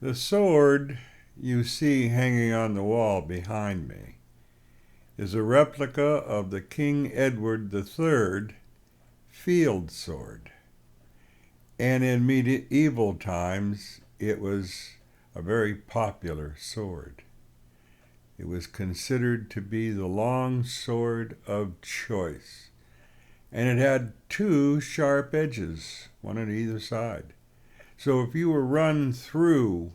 The sword you see hanging on the wall behind me is a replica of the King Edward III field sword. And in medieval times, it was a very popular sword. It was considered to be the long sword of choice. And it had two sharp edges, one on either side. So if you were run through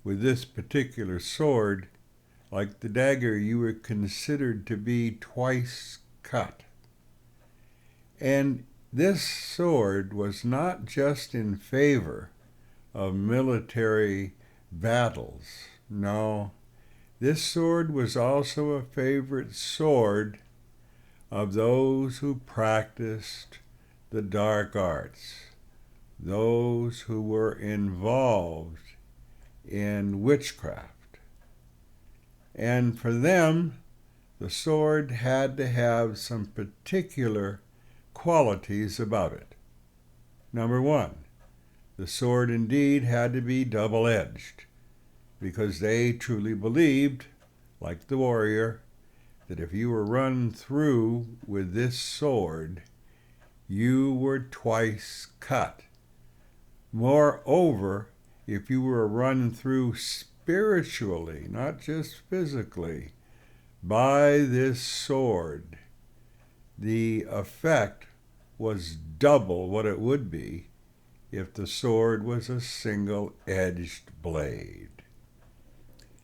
with this particular sword, like the dagger, you were considered to be twice cut. And this sword was not just in favor of military battles. No, this sword was also a favorite sword of those who practiced the dark arts, those who were involved in witchcraft. And for them, the sword had to have some particular qualities about it. Number one, the sword indeed had to be double-edged, because they truly believed, like the warrior, that if you were run through with this sword, you were twice cut. Moreover, if you were run through spiritually, not just physically, by this sword, the effect was double what it would be if the sword was a single-edged blade.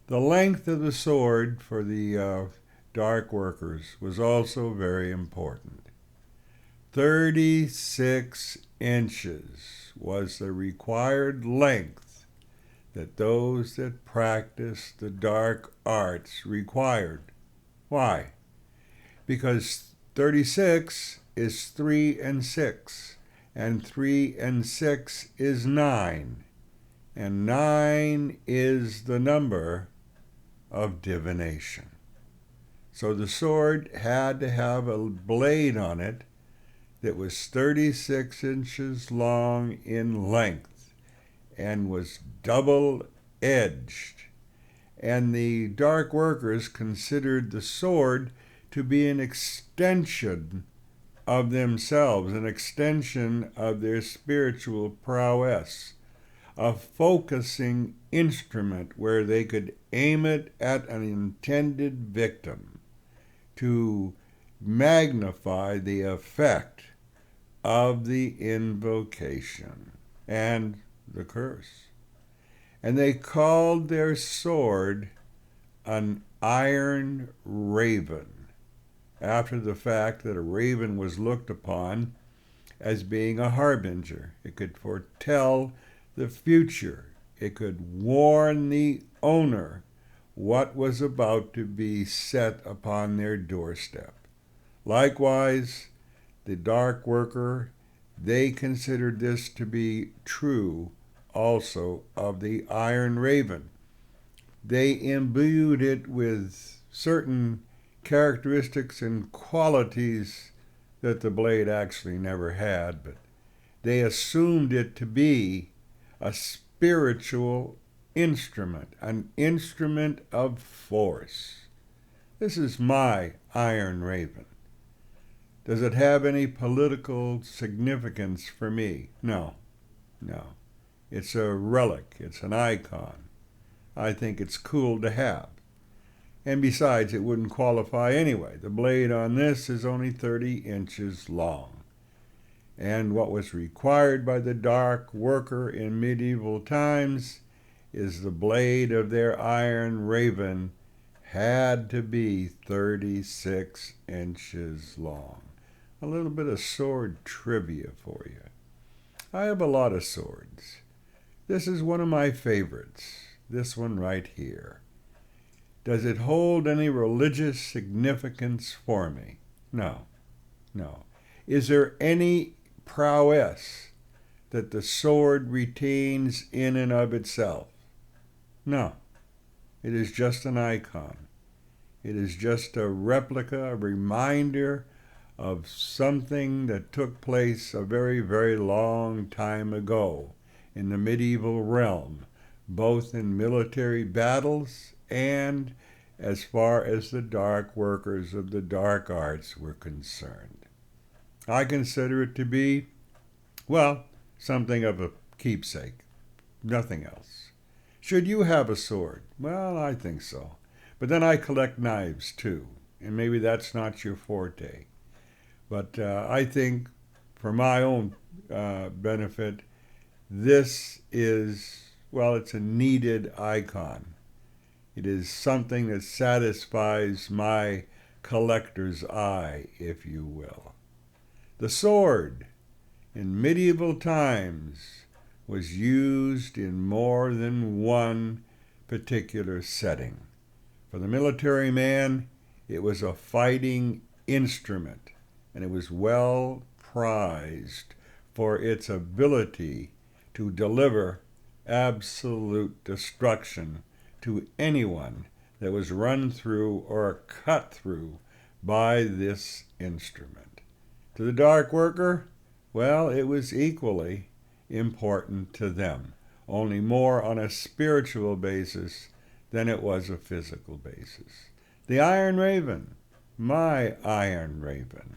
The length of the sword for the dark workers was also very important. 36 inches was the required length that those that practiced the dark arts required. Why? Because 36 is 3 and 6, and 3 and 6 is 9, and 9 is the number of divination. So the sword had to have a blade on it that was 36 inches long in length and was double-edged. And the dark workers considered the sword to be an extension of themselves, an extension of their spiritual prowess, a focusing instrument where they could aim it at an intended victim to magnify the effect of the invocation and the curse. And they called their sword an iron raven, after the fact that a raven was looked upon as being a harbinger. It could foretell the future. It could warn the owner what was about to be set upon their doorstep. Likewise, the dark worker, they considered this to be true also of the iron raven. They imbued it with certain characteristics and qualities that the blade actually never had, but they assumed it to be a spiritual instrument, an instrument of force. This is my iron raven. Does it have any political significance for me? No, no. It's a relic. It's an icon. I think it's cool to have. And besides, it wouldn't qualify anyway. The blade on this is only 30 inches long. And what was required by the dark worker in medieval times is the blade of their iron raven had to be 36 inches long. A little bit of sword trivia for you. I have a lot of swords. This is one of my favorites, this one right here. Does it hold any religious significance for me? No, no. Is there any prowess that the sword retains in and of itself? No. It is just an icon. It is just a replica, a reminder of something that took place a very, very long time ago in the medieval realm, both in military battles and as far as the dark workers of the dark arts were concerned. I consider it to be, well, something of a keepsake, nothing else. Should you have a sword? Well, I think so. But then I collect knives too, and maybe that's not your forte. But I think, for my own benefit, this is, well, it's a needed icon. It is something that satisfies my collector's eye, if you will. The sword, in medieval times, was used in more than one particular setting. For the military man, it was a fighting instrument, and it was well prized for its ability to deliver absolute destruction to anyone that was run through or cut through by this instrument. To the dark worker, well, it was equally important to them, only more on a spiritual basis than it was a physical basis. The Iron Raven, my Iron Raven.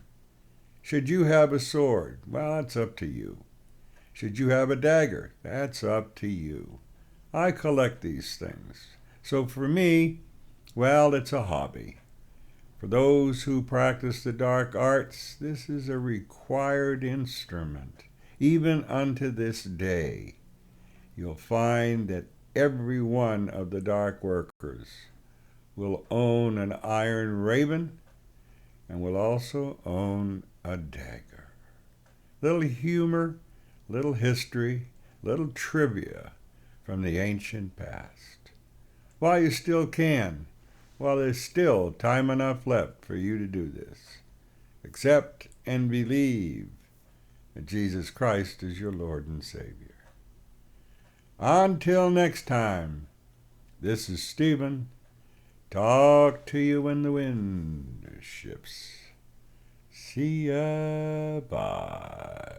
Should you have a sword? Well, that's up to you. Should you have a dagger? That's up to you. I collect these things. So for me, well, it's a hobby. For those who practice the dark arts, this is a required instrument. Even unto this day, you'll find that every one of the dark workers will own an Iron Raven and will also own a dagger. Little humor, little history, little trivia from the ancient past. While you still can, while there's still time enough left for you to do this, accept and believe that Jesus Christ is your Lord and Savior. Until next time, this is Stephen. Talk to you when the wind shifts. See ya. Bye.